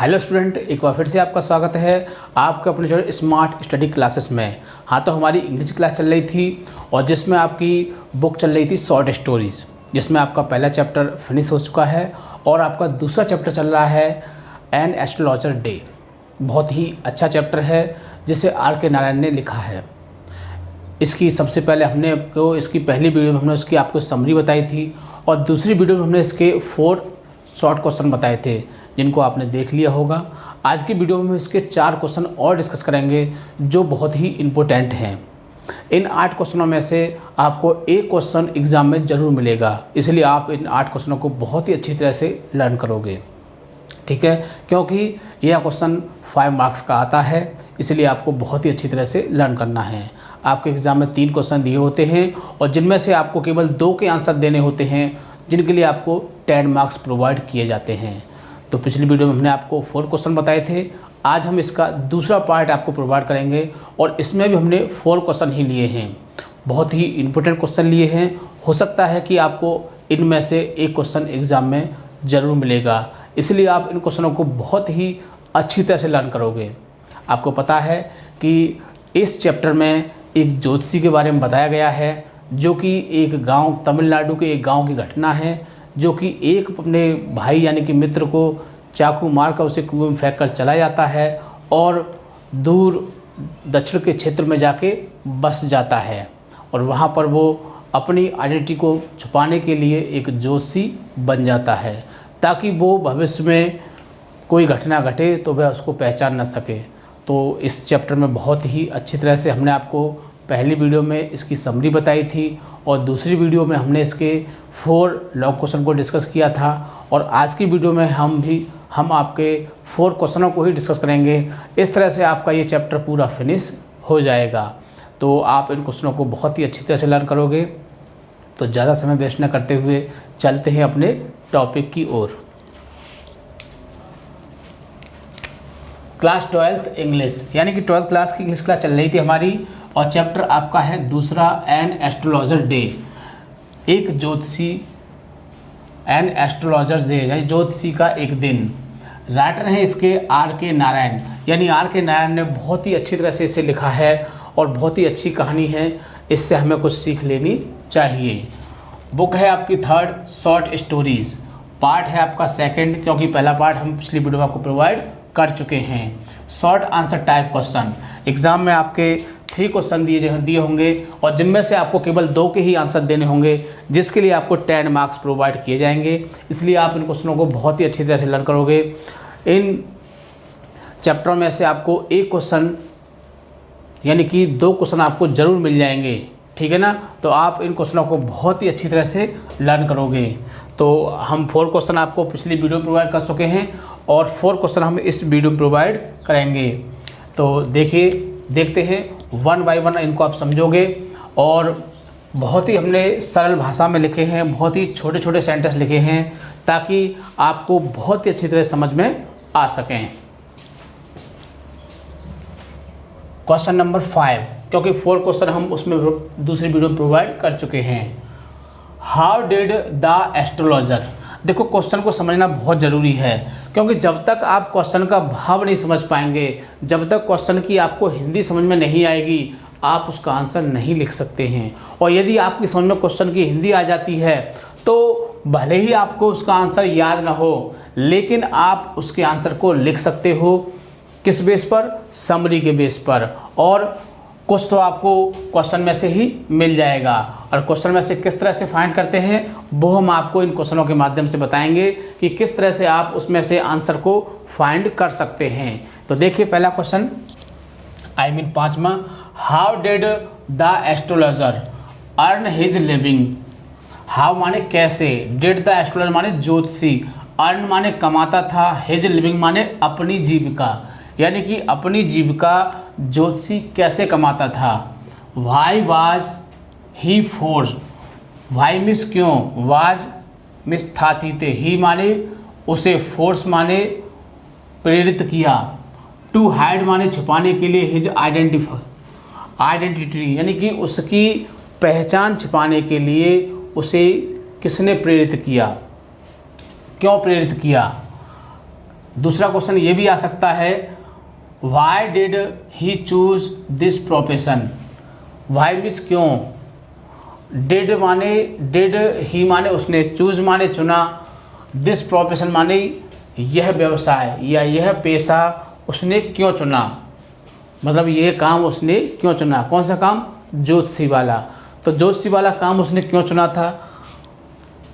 Hello student, एक बार फिर से आपका स्वागत है आपके अपने जो स्मार्ट स्टडी क्लासेस में। हाँ, तो हमारी इंग्लिश क्लास चल रही थी और जिसमें आपकी बुक चल रही थी शॉर्ट स्टोरीज़, जिसमें आपका पहला चैप्टर फिनिश हो चुका है और आपका दूसरा चैप्टर चल रहा है एन एस्ट्रोलॉजर डे। बहुत ही अच्छा चैप्टर है जिसे आर के नारायण ने लिखा है। इसकी सबसे पहले हमने आपको इसकी पहली वीडियो में हमने उसकी आपको समरी बताई थी और दूसरी वीडियो में हमने इसके 4 शॉर्ट क्वेश्चन बताए थे जिनको आपने देख लिया होगा। आज की वीडियो में हम इसके 4 क्वेश्चन और डिस्कस करेंगे जो बहुत ही इम्पोर्टेंट हैं। इन 8 क्वेश्चनों में से आपको एक क्वेश्चन एग्ज़ाम में ज़रूर मिलेगा, इसलिए आप इन 8 क्वेश्चनों को बहुत ही अच्छी तरह से लर्न करोगे, ठीक है। क्योंकि यह क्वेश्चन 5 मार्क्स का आता है, इसलिए आपको बहुत ही अच्छी तरह से लर्न करना है। आपके एग्ज़ाम में 3 क्वेश्चन दिए होते हैं और जिनमें से आपको केवल 2 के आंसर देने होते हैं, जिनके लिए आपको 10 मार्क्स प्रोवाइड किए जाते हैं। तो पिछली वीडियो में हमने आपको 4 क्वेश्चन बताए थे। आज हम इसका दूसरा पार्ट आपको प्रोवाइड करेंगे और इसमें भी हमने 4 क्वेश्चन ही लिए हैं। बहुत ही इंपॉर्टेंट क्वेश्चन लिए हैं। हो सकता है कि आपको इनमें से एक क्वेश्चन एग्ज़ाम में ज़रूर मिलेगा, इसलिए आप इन क्वेश्चनों को बहुत ही अच्छी तरह से लर्न करोगे। आपको पता है कि इस चैप्टर में एक ज्योतिषी के बारे में बताया गया है, जो कि एक गांव, तमिलनाडु के एक गांव की घटना है, जो कि एक अपने भाई यानी कि मित्र को चाकू मारकर उसे कुएं में फेंक कर चला जाता है और दूर दक्षिण के क्षेत्र में जाके बस जाता है और वहाँ पर वो अपनी आइडेंटिटी को छुपाने के लिए एक ज्योतिषी बन जाता है, ताकि वो भविष्य में कोई घटना घटे तो वह उसको पहचान न सके। तो इस चैप्टर में बहुत ही अच्छी तरह से हमने आपको पहली वीडियो में इसकी समरी बताई थी और दूसरी वीडियो में हमने इसके 4 लॉन्ग क्वेश्चन को डिस्कस किया था और आज की वीडियो में हम आपके 4 क्वेश्चनों को ही डिस्कस करेंगे। इस तरह से आपका ये चैप्टर पूरा फिनिश हो जाएगा। तो आप इन क्वेश्चनों को बहुत ही अच्छी तरह से लर्न करोगे। तो ज़्यादा समय वेस्ट न करते हुए चलते हैं अपने टॉपिक की ओर। क्लास 12th इंग्लिश, यानी कि 12th क्लास की इंग्लिश क्लास चल रही थी हमारी और चैप्टर आपका है दूसरा एन एस्ट्रोलॉजर डे, एक ज्योतिषी, एन एस्ट्रोलॉजर डे यानी ज्योतिषी का एक दिन। राइटर हैं इसके आर के नारायण, यानी आर के नारायण ने बहुत ही अच्छी तरह से इसे लिखा है और बहुत ही अच्छी कहानी है, इससे हमें कुछ सीख लेनी चाहिए। बुक है आपकी 3rd शॉर्ट स्टोरीज़, पार्ट है आपका 2nd, क्योंकि पहला पार्ट हम पिछली वीडियो में आपको प्रोवाइड कर चुके हैं। Short answer type question, exam में आपके 3 क्वेश्चन दिए होंगे और जिनमें से आपको केवल 2 के ही आंसर देने होंगे, जिसके लिए आपको 10 मार्क्स प्रोवाइड किए जाएंगे। इसलिए आप इन क्वेश्चनों को बहुत ही अच्छी तरह से लर्न करोगे। इन चैप्टरों में से आपको एक क्वेश्चन यानी कि 2 क्वेश्चन आपको ज़रूर मिल जाएंगे, ठीक है ना। तो आप इन क्वेश्चनों को बहुत ही अच्छी तरह से लर्न करोगे। तो हम 4 क्वेश्चन आपको पिछली वीडियो में प्रोवाइड कर चुके हैं और 4 क्वेश्चन हम इस वीडियो में प्रोवाइड करेंगे। तो देखते हैं 1 बाय 1 इनको आप समझोगे और बहुत ही हमने सरल भाषा में लिखे हैं, बहुत ही छोटे छोटे सेंटेंस लिखे हैं ताकि आपको बहुत ही अच्छी तरह समझ में आ सकें। क्वेश्चन नंबर 5, क्योंकि 4 क्वेश्चन हम उसमें दूसरी वीडियो में प्रोवाइड कर चुके हैं। हाउ डिड द एस्ट्रोलॉजर, देखो क्वेश्चन को समझना बहुत ज़रूरी है, क्योंकि जब तक आप क्वेश्चन का भाव नहीं समझ पाएंगे, जब तक क्वेश्चन की आपको हिंदी समझ में नहीं आएगी, आप उसका आंसर नहीं लिख सकते हैं। और यदि आपकी समझ में क्वेश्चन की हिंदी आ जाती है तो भले ही आपको उसका आंसर याद ना हो, लेकिन आप उसके आंसर को लिख सकते हो। किस बेस पर? समरी के बेस पर। और कुछ तो आपको क्वेश्चन में से ही मिल जाएगा और क्वेश्चन में से किस तरह से फाइंड करते हैं वो हम आपको इन क्वेश्चनों के माध्यम से बताएंगे कि किस तरह से आप उसमें से आंसर को फाइंड कर सकते हैं। तो देखिए पहला क्वेश्चन, 5वां, how did the astrologer earn his living. How माने कैसे, डिड द एस्ट्रोलॉजर माने ज्योतिषी, अर्न माने कमाता था, हिज लिविंग माने अपनी जीविका, यानी कि अपनी जीविका ज्योतिषी कैसे कमाता था। Why was he force, why means क्यों, वाज मिस था थीते, ही माने उसे, फोर्स माने प्रेरित किया, टू हाइड माने छुपाने के लिए, हिज आइडेंटिटी यानी कि उसकी पहचान छिपाने के लिए उसे किसने प्रेरित किया, क्यों प्रेरित किया। दूसरा क्वेश्चन ये भी आ सकता है, why did he choose this profession. Why means क्यों, डिड ही माने उसने, चूज माने चुना, दिस प्रोफेशन माने यह व्यवसाय या यह पेशा उसने क्यों चुना, मतलब यह काम उसने क्यों चुना। कौन सा काम, ज्योतिषी वाला। तो ज्योतिषी वाला काम उसने क्यों चुना था।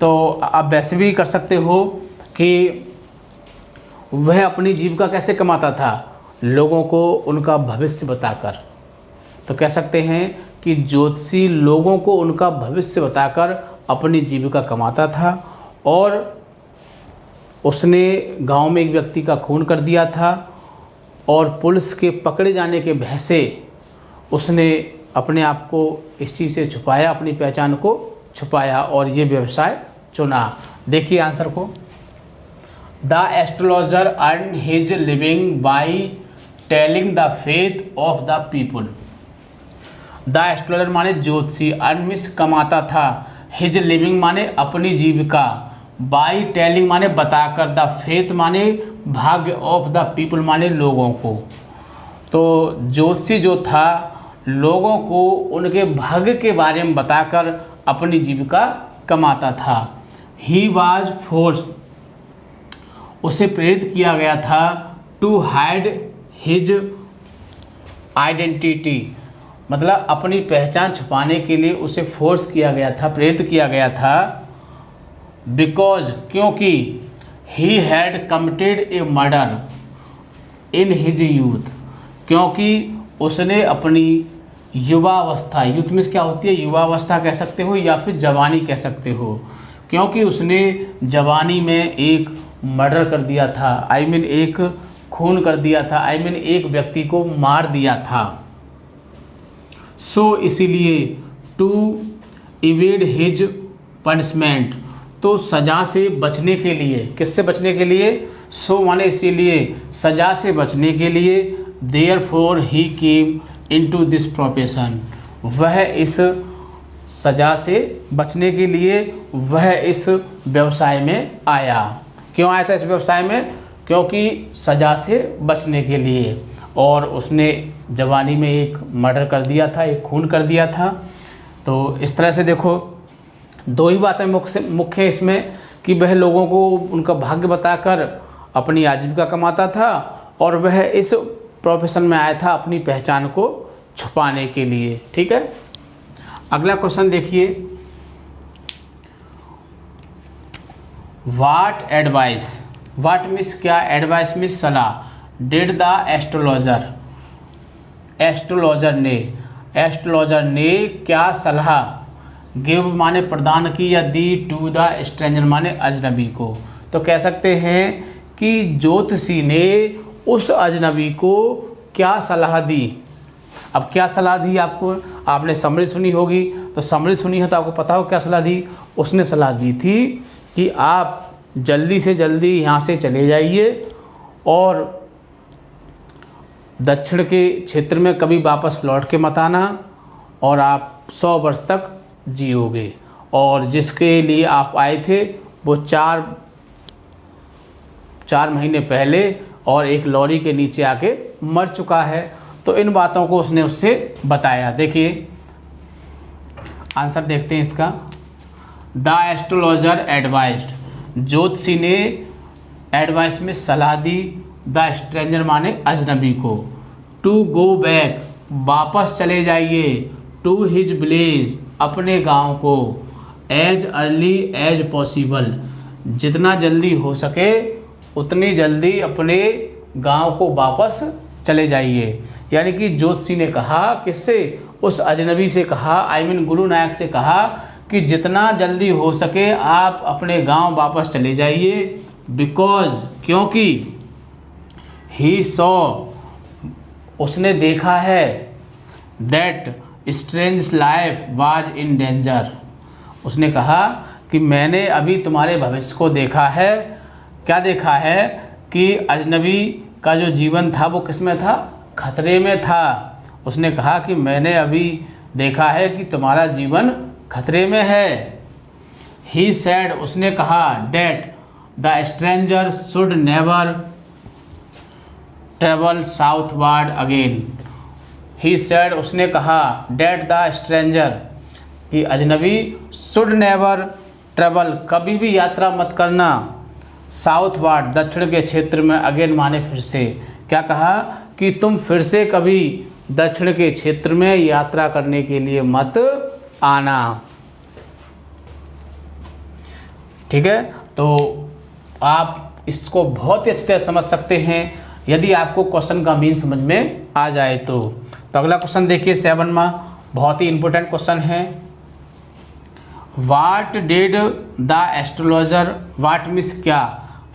तो आप वैसे भी कर सकते हो कि वह अपनी जीविका कैसे कमाता था, लोगों को उनका भविष्य बताकर। तो कह सकते हैं कि ज्योतिषी लोगों को उनका भविष्य बताकर अपनी जीविका कमाता था और उसने गांव में एक व्यक्ति का खून कर दिया था और पुलिस के पकड़े जाने के भय से उसने अपने आप को इस चीज़ से छुपाया, अपनी पहचान को छुपाया और ये व्यवसाय चुना। देखिए आंसर को, the astrologer earn his living by telling the faith of the people. The astrologer माने ज्योतिषी, अर्न मीन्स कमाता था, हिज लिविंग माने अपनी जीविका, बाई टेलिंग माने बताकर, द फेथ माने भाग्य, ऑफ द पीपुल माने लोगों को। तो ज्योतिषी जो था लोगों को उनके भाग्य के बारे में बताकर अपनी जीविका कमाता था। ही वाज फोर्स्ड, उसे प्रेरित किया गया था, टू हाइड हिज आइडेंटिटी, मतलब अपनी पहचान छुपाने के लिए उसे फोर्स किया गया था, प्रेरित किया गया था। बिकॉज, क्योंकि he had committed A murder in his youth, क्योंकि उसने अपनी युवावस्था, यूथ मीन्स क्या होती है, युवावस्था कह सकते हो या फिर जवानी कह सकते हो, क्योंकि उसने जवानी में एक मर्डर कर दिया था, आई मीन एक खून कर दिया था, आई मीन एक व्यक्ति को मार दिया था। सो इसीलिए टू इवेड हिज पनिशमेंट, तो सज़ा से बचने के लिए, किससे बचने के लिए, सो माने इसीलिए, सज़ा से बचने के लिए, therefore he came into this profession, वह इस सज़ा से बचने के लिए वह इस व्यवसाय में आया। क्यों आया था इस व्यवसाय में, क्योंकि सज़ा से बचने के लिए, और उसने जवानी में एक मर्डर कर दिया था, एक खून कर दिया था। तो इस तरह से देखो दो ही बातें मुख्य इसमें कि वह लोगों को उनका भाग्य बताकर अपनी आजीविका कमाता था और वह इस प्रोफेशन में आया था अपनी पहचान को छुपाने के लिए। ठीक है, अगला क्वेश्चन देखिए, वाट एडवाइस, वाट मीन्स क्या, एडवाइस मीन्स सलाह, डिड द एस्ट्रोलॉजर, एस्ट्रोलॉजर ने क्या सलाह, गिव माने प्रदान की या दी, टू द स्ट्रेंजर माने अजनबी को। तो कह सकते हैं कि ज्योतिषी ने उस अजनबी को क्या सलाह दी। अब क्या सलाह दी आपको, आपने समरी सुनी होगी, तो समरी सुनी है तो आपको पता हो क्या सलाह दी। उसने सलाह दी थी कि आप जल्दी से जल्दी यहाँ से चले जाइए और दक्षिण के क्षेत्र में कभी वापस लौट के मत आना और आप 100 वर्ष तक जियोगे, और जिसके लिए आप आए थे वो 4 महीने पहले और एक लॉरी के नीचे आके मर चुका है। तो इन बातों को उसने उससे बताया। देखिए आंसर देखते हैं इसका, द एस्ट्रोलॉजर एडवाइज्ड, ज्योतिषी ने एडवाइस में सलाह दी, द स्ट्रेंजर माने अजनबी को, टू गो बैक वापस चले जाइए, टू हिज विलेज अपने गांव को, एज अर्ली एज पॉसिबल जितना जल्दी हो सके उतनी जल्दी अपने गांव को वापस चले जाइए। यानी कि ज्योतिषी ने कहा, किससे, उस अजनबी से कहा, आई मीन गुरु नायक से कहा कि जितना जल्दी हो सके आप अपने गांव वापस चले जाइए। बिकॉज, क्योंकि, ही सॉ उसने देखा है, that strange life was in danger, उसने कहा कि मैंने अभी तुम्हारे भविष्य को देखा है। क्या देखा है कि अजनबी का जो जीवन था वो किस में था, खतरे में था। उसने कहा कि मैंने अभी देखा है कि तुम्हारा जीवन खतरे में है। ही सैड उसने कहा, that the stranger should never travel southward again. He said, उसने कहा, डेट द स्ट्रेंजर, कि अजनबी, शुड नेवर ट्रेवल, कभी भी यात्रा मत करना, साउथवर्ड, दक्षिण के क्षेत्र में, अगेन माने फिर से। क्या कहा कि तुम फिर से कभी दक्षिण के क्षेत्र में यात्रा करने के लिए मत आना। ठीक है, तो आप इसको बहुत ही अच्छी तरह समझ सकते हैं यदि आपको क्वेश्चन का मीन समझ में आ जाए तो। अगला क्वेश्चन देखिए 7वां, बहुत ही इंपॉर्टेंट क्वेश्चन है। What did the astrologer, what means क्या,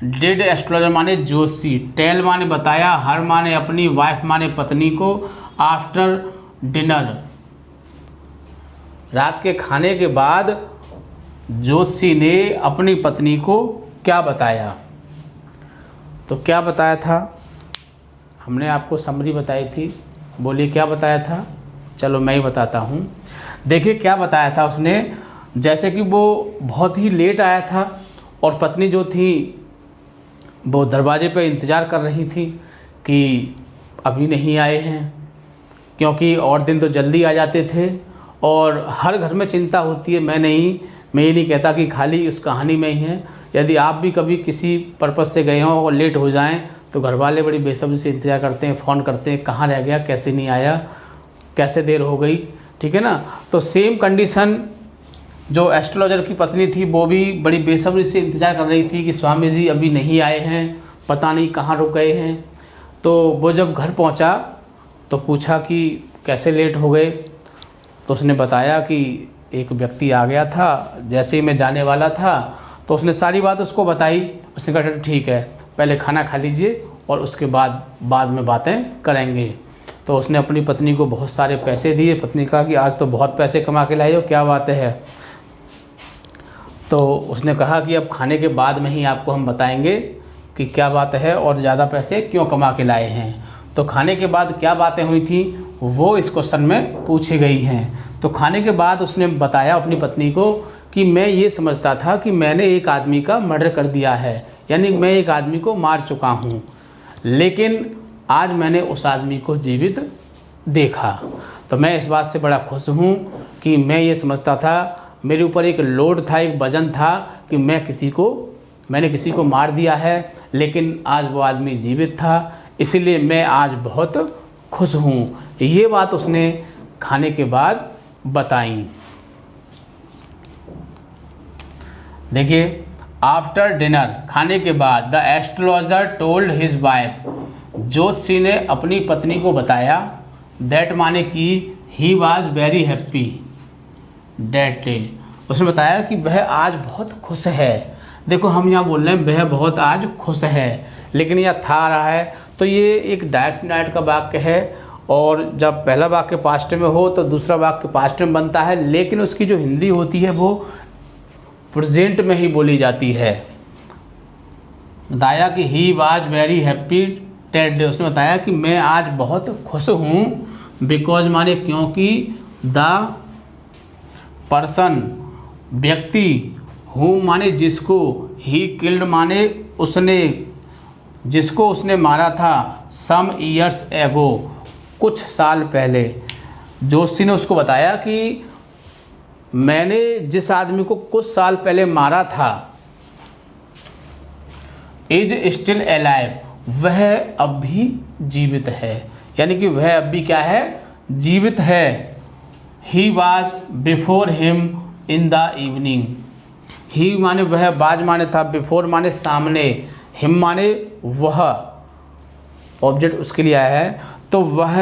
डिड एस्ट्रोलॉजर माने ज्योतिषी, टेल माने बताया, हर माने अपनी, वाइफ माने पत्नी को, आफ्टर डिनर, रात के खाने के बाद ज्योतिषी ने अपनी पत्नी को क्या बताया। तो क्या बताया था, हमने आपको समरी बताई थी, बोलिए क्या बताया था। चलो मैं ही बताता हूँ। देखिए क्या बताया था उसने, जैसे कि वो बहुत ही लेट आया था और पत्नी जो थी वो दरवाजे पे इंतज़ार कर रही थी कि अभी नहीं आए हैं, क्योंकि और दिन तो जल्दी आ जाते थे। और हर घर में चिंता होती है, मैं ये नहीं कहता कि खाली उस कहानी में ही है। यदि आप भी कभी किसी पर्पज़ से गए हों और लेट हो जाएं तो घर वाले बड़ी बेसब्री से इंतज़ार करते हैं, फ़ोन करते हैं, कहाँ रह गया, कैसे नहीं आया, कैसे देर हो गई। ठीक है ना। तो सेम कंडीशन जो एस्ट्रोलॉजर की पत्नी थी वो भी बड़ी बेसब्री से इंतज़ार कर रही थी कि स्वामी जी अभी नहीं आए हैं, पता नहीं कहाँ रुक गए हैं। तो वो जब घर पहुंचा तो पूछा कि कैसे लेट हो गए, तो उसने बताया कि एक व्यक्ति आ गया था, जैसे ही मैं जाने वाला था तो उसने सारी बात उसको बताई। उसने कहा ठीक है, पहले खाना खा लीजिए और उसके बाद में बातें करेंगे। तो उसने अपनी पत्नी को बहुत सारे पैसे दिए। पत्नी कहा कि आज तो बहुत पैसे कमा के लाए हो, क्या बात है। तो उसने कहा कि अब खाने के बाद में ही आपको हम बताएंगे कि क्या बात है और ज़्यादा पैसे क्यों कमा के लाए हैं। तो खाने के बाद क्या बातें हुई थी वो इस क्वेश्चन में पूछी गई हैं। तो खाने के बाद उसने बताया अपनी पत्नी को कि मैं ये समझता था कि मैंने एक आदमी का मर्डर कर दिया है, यानी मैं एक आदमी को मार चुका हूँ, लेकिन आज मैंने उस आदमी को जीवित देखा। तो मैं इस बात से बड़ा खुश हूँ कि मैं ये समझता था, मेरे ऊपर एक लोड था, एक वजन था कि मैंने किसी को मार दिया है, लेकिन आज वो आदमी जीवित था, इसीलिए मैं आज बहुत खुश हूँ। ये बात उसने खाने के बाद बताई। देखिए, आफ्टर डिनर, खाने के बाद, the astrologer told his wife, ज्योतिषी ने अपनी पत्नी को बताया, दैट माने कि he was very happy that day, उसने बताया कि वह आज बहुत खुश है। देखो हम यहाँ बोल रहे हैं वह बहुत आज खुश है, लेकिन यह था आ रहा है, तो ये एक डायरेक्ट का वाक्य है। और जब पहला वाक्य पास्ट में हो तो दूसरा वाक्य पास्ट में बनता है, लेकिन उसकी जो हिंदी होती है वो प्रेजेंट में ही बोली जाती है। बताया कि he was very happy that day, उसने बताया कि मैं आज बहुत खुश हूँ, बिकॉज माने क्योंकि, द पर्सन व्यक्ति, हु माने जिसको, ही किल्ड माने उसने, जिसको उसने मारा था, सम ईयर्स एगो, कुछ साल पहले। जोशी ने उसको बताया कि मैंने जिस आदमी को कुछ साल पहले मारा था, इज स्टिल अलाइव, वह अब भी जीवित है, यानी कि वह अब भी क्या है, जीवित है। He was before him in the evening, he माने वह, बाज माने था, बिफोर माने सामने, हिम माने वह, ऑब्जेक्ट उसके लिए आया है, तो वह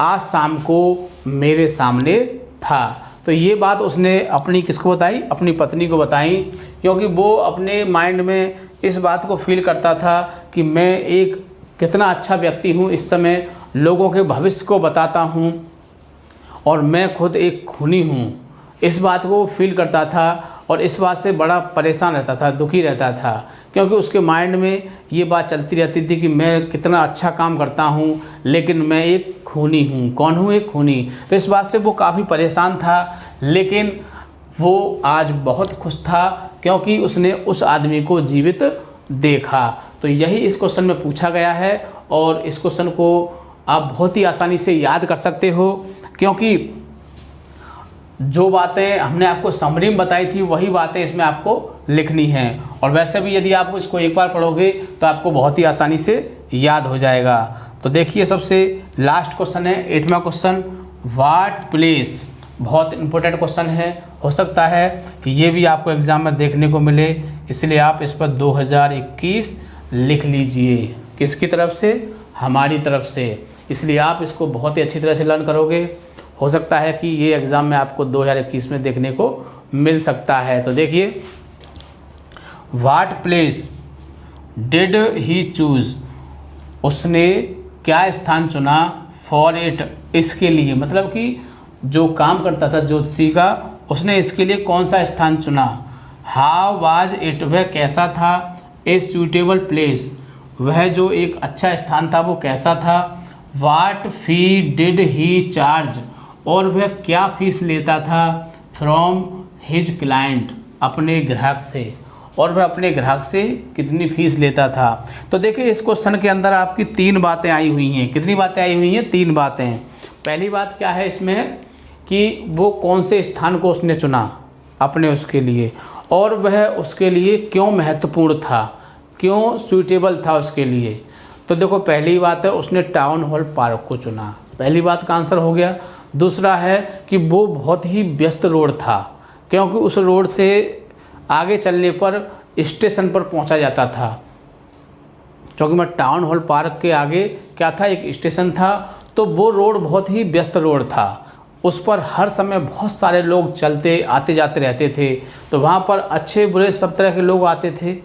आज शाम को मेरे सामने था। तो ये बात उसने अपनी किसको बताई, अपनी पत्नी को बताई, क्योंकि वो अपने माइंड में इस बात को फील करता था कि मैं एक कितना अच्छा व्यक्ति हूँ, इस समय लोगों के भविष्य को बताता हूँ और मैं खुद एक खूनी हूँ। इस बात को वो फील करता था और इस बात से बड़ा परेशान रहता था, दुखी रहता था, क्योंकि उसके माइंड में ये बात चलती रहती थी कि मैं कितना अच्छा काम करता हूँ, लेकिन मैं एक खूनी हूँ। कौन हूँ, एक खूनी। तो इस बात से वो काफ़ी परेशान था, लेकिन वो आज बहुत खुश था क्योंकि उसने उस आदमी को जीवित देखा। तो यही इस क्वेश्चन में पूछा गया है और इस क्वेश्चन को आप बहुत ही आसानी से याद कर सकते हो, क्योंकि जो बातें हमने आपको समरी में बताई थी वही बातें इसमें आपको लिखनी हैं। और वैसे भी यदि आप इसको एक बार पढ़ोगे तो आपको बहुत ही आसानी से याद हो जाएगा। तो देखिए सबसे लास्ट क्वेश्चन है 8वां क्वेश्चन, व्हाट प्लेस। बहुत इंपॉर्टेंट क्वेश्चन है, हो सकता है कि ये भी आपको एग्जाम में देखने को मिले, इसलिए आप इस पर 2021 लिख लीजिए। किसकी तरफ से? हमारी तरफ से। इसलिए आप इसको बहुत ही अच्छी तरह से लर्न करोगे। हो सकता है कि ये एग्ज़ाम में आपको 2021 में देखने को मिल सकता है। तो देखिए, what place did he choose, उसने क्या स्थान चुना, फॉर इट, इसके लिए, मतलब कि जो काम करता था ज्योतिषी का, उसने इसके लिए कौन सा स्थान चुना। हाउ वाज इट, वह कैसा था। ए सूटेबल प्लेस, वह जो एक अच्छा स्थान था वो कैसा था। What fee did he charge, और वह क्या फीस लेता था। फ्रॉम हिज क्लाइंट, अपने ग्राहक से, और वह अपने ग्राहक से कितनी फीस लेता था। तो देखिए इस क्वेश्चन के अंदर आपकी 3 बातें आई हुई हैं। कितनी बातें आई हुई हैं? 3 बातें। पहली बात क्या है इसमें कि वो कौन से स्थान को उसने चुना अपने उसके लिए, और वह उसके लिए क्यों महत्वपूर्ण था, क्यों सूटेबल था उसके लिए। तो देखो पहली बात है उसने टाउन हॉल पार्क को चुना, पहली बात का आंसर हो गया। दूसरा है कि वो बहुत ही व्यस्त रोड था, क्योंकि उस रोड से आगे चलने पर स्टेशन पर पहुंचा जाता था, क्योंकि मैं टाउन हॉल पार्क के आगे क्या था, एक स्टेशन था। तो वो रोड बहुत ही व्यस्त रोड था, उस पर हर समय बहुत सारे लोग चलते आते जाते रहते थे। तो वहाँ पर अच्छे बुरे सब तरह के लोग आते थे,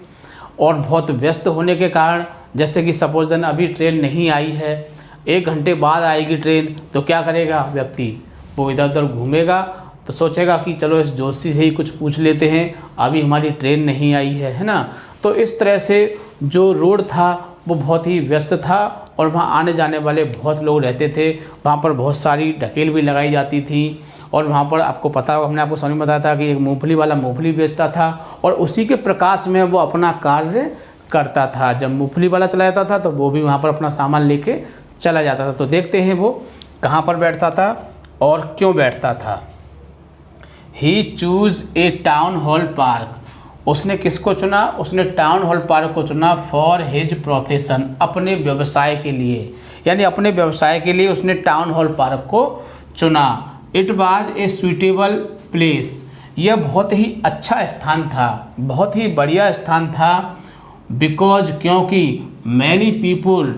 और बहुत व्यस्त होने के कारण, जैसे कि सपोज देन अभी ट्रेन नहीं आई है, 1 घंटे बाद आएगी ट्रेन, तो क्या करेगा व्यक्ति, वो इधर उधर घूमेगा, तो सोचेगा कि चलो इस जोशी से ही कुछ पूछ लेते हैं, अभी हमारी ट्रेन नहीं आई है ना। तो इस तरह से जो रोड था वो बहुत ही व्यस्त था, और वहाँ आने जाने वाले बहुत लोग रहते थे। वहाँ पर बहुत सारी ढकेल भी लगाई जाती थी, और वहाँ पर आपको पता होगा, हमने आपको समझ में बताया था कि एक मूंगफली वाला मूंगफली बेचता था, और उसी के प्रकाश में वो अपना कार्य करता था। जब मूंगफली वाला चला जाता था तो वो भी वहाँ पर अपना सामान लेके चला जाता था। तो देखते हैं वो कहाँ पर बैठता था और क्यों बैठता था। He choose a town hall park, उसने किसको चुना, उसने टाउन हॉल पार्क को चुना। फॉर हिज प्रोफेशन, अपने व्यवसाय के लिए, यानी अपने व्यवसाय के लिए उसने टाउन हॉल पार्क को चुना। It was a suitable place, यह बहुत ही अच्छा स्थान था, बहुत ही बढ़िया स्थान था। बिकॉज, क्योंकि, मैनी पीपुल,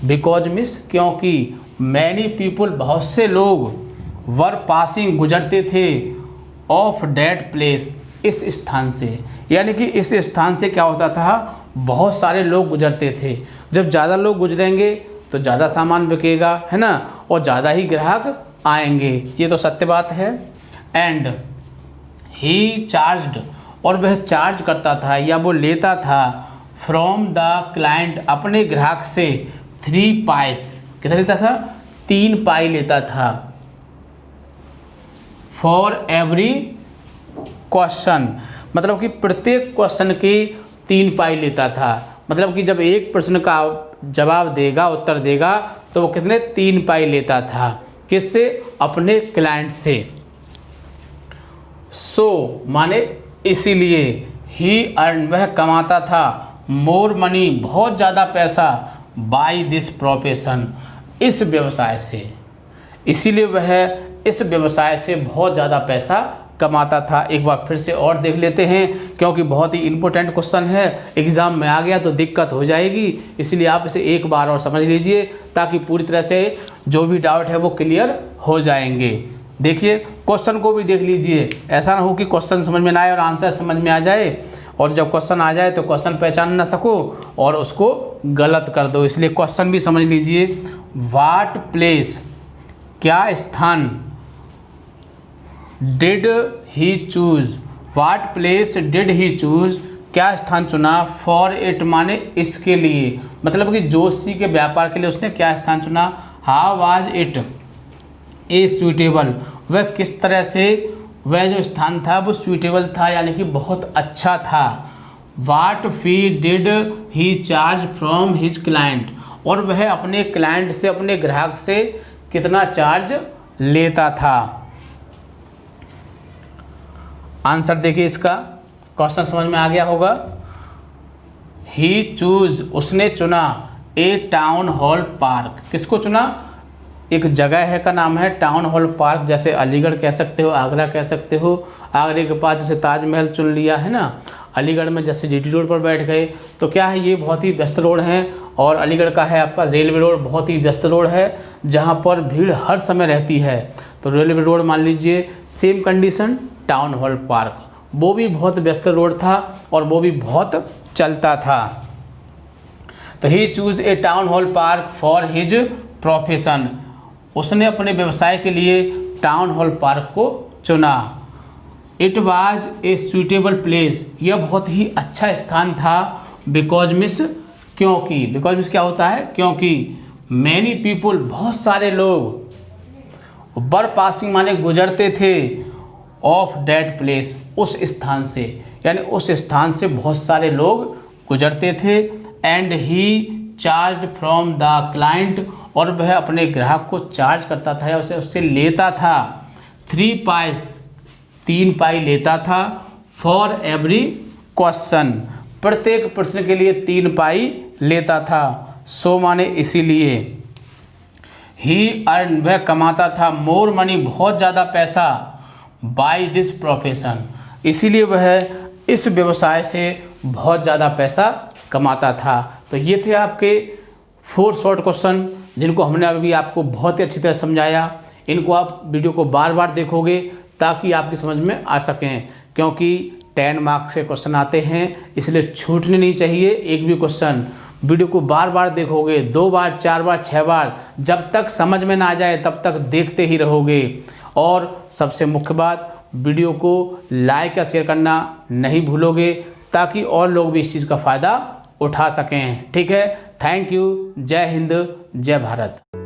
बिकॉज मीन्स क्योंकि, मैनी पीपुल, बहुत से लोग, वर पासिंग, गुजरते थे, ऑफ दैट प्लेस, इस स्थान से, यानी कि इस स्थान से क्या होता था, बहुत सारे लोग गुजरते थे। जब ज़्यादा लोग गुजरेंगे तो ज़्यादा सामान बिकेगा, है ना, और ज़्यादा ही ग्राहक आएंगे, ये तो सत्य बात है। एंड ही चार्ज्ड, और वह चार्ज करता था या वो लेता था, फ्रॉम द क्लाइंट, अपने ग्राहक से, 3 पाइस, कितना लेता था, 3 पाई लेता था। फॉर एवरी क्वेश्चन, मतलब कि प्रत्येक क्वेश्चन के 3 पाई लेता था। मतलब कि जब एक प्रश्न का जवाब देगा, उत्तर देगा, तो वो कितने, 3 पाई लेता था। किससे, अपने क्लाइंट से। सो माने इसीलिए, ही अर्न, वह कमाता था, मोर मनी, बहुत ज़्यादा पैसा, बाय दिस प्रोफेशन, इस व्यवसाय से, इसीलिए वह इस व्यवसाय से बहुत ज़्यादा पैसा कमाता था। एक बार फिर से और देख लेते हैं, क्योंकि बहुत ही इंपॉर्टेंट क्वेश्चन है, एग्जाम में आ गया तो दिक्कत हो जाएगी, इसलिए आप इसे एक बार और समझ लीजिए, ताकि पूरी तरह से जो भी डाउट है वो क्लियर हो जाएंगे। देखिए क्वेश्चन को भी देख लीजिए, ऐसा ना हो कि क्वेश्चन समझ में ना आए और आंसर समझ में आ जाए, और जब क्वेश्चन आ जाए तो क्वेश्चन पहचान ना सको और उसको गलत कर दो। इसलिए क्वेश्चन भी समझ लीजिए। व्हाट प्लेस, क्या स्थान, did he choose, what place did he choose, क्या स्थान चुना। फॉर इट माने इसके लिए, मतलब कि जोशी के व्यापार के लिए उसने क्या स्थान चुना। How was it a suitable, वह किस तरह से, वह जो स्थान था वो सूटेबल था, यानी कि बहुत अच्छा था। What fee did he charge from his client, और वह अपने क्लाइंट से, अपने ग्राहक से कितना चार्ज लेता था। आंसर देखिए इसका, क्वेश्चन समझ में आ गया होगा। ही चूज, उसने चुना, ए टाउन हॉल पार्क, किसको चुना? एक जगह है का नाम है टाउन हॉल पार्क, जैसे अलीगढ़ कह सकते हो, आगरा कह सकते हो। आगरे के पास जैसे ताजमहल चुन लिया है ना, अलीगढ़ में जैसे जीटी रोड पर बैठ गए, तो क्या है ये बहुत ही व्यस्त रोड है। और अलीगढ़ का है आपका रेलवे रोड, बहुत ही व्यस्त रोड है जहाँ पर भीड़ हर समय रहती है। तो रेलवे रोड मान लीजिए, same condition town hall park, वो भी बहुत व्यस्त रोड था और वो भी बहुत चलता था। तो he choose a town hall park for his profession, उसने अपने व्यवसाय के लिए टाउन हॉल पार्क को चुना। It was a suitable place, यह बहुत ही अच्छा स्थान था। बिकॉज मिस, क्योंकि, बिकॉज मिस क्या होता है? क्योंकि मैनी पीपुल, बहुत सारे लोग, वर पासिंग माने गुजरते थे, ऑफ दैट प्लेस, उस स्थान से, यानी उस स्थान से बहुत सारे लोग गुजरते थे। And he charge from the client, और वह अपने ग्राहक को चार्ज करता था या उसे उससे लेता था 3 पाइस, 3 पाई लेता था। फॉर एवरी क्वेश्चन, प्रत्येक प्रश्न के लिए 3 पाई लेता था। सो माने इसीलिए, ही अर्न, वह कमाता था, मोर मनी, बहुत ज़्यादा पैसा, बाय दिस प्रोफेशन, इसीलिए वह इस व्यवसाय से बहुत ज़्यादा पैसा कमाता था। तो ये थे आपके 4 शॉर्ट क्वेश्चन जिनको हमने अभी आपको बहुत ही अच्छी तरह समझाया। इनको आप वीडियो को बार बार देखोगे ताकि आपकी समझ में आ सकें, क्योंकि 10 मार्क्स के क्वेश्चन आते हैं, इसलिए छूटने नहीं चाहिए एक भी क्वेश्चन। वीडियो को बार बार देखोगे, 2 बार, 4 बार, 6 बार, जब तक समझ में ना आ जाए तब तक देखते ही रहोगे। और सबसे मुख्य बात, वीडियो को लाइक या शेयर करना नहीं भूलोगे ताकि और लोग भी इस चीज़ का फ़ायदा उठा सकें। ठीक है, थैंक यू, जय हिंद, जय भारत।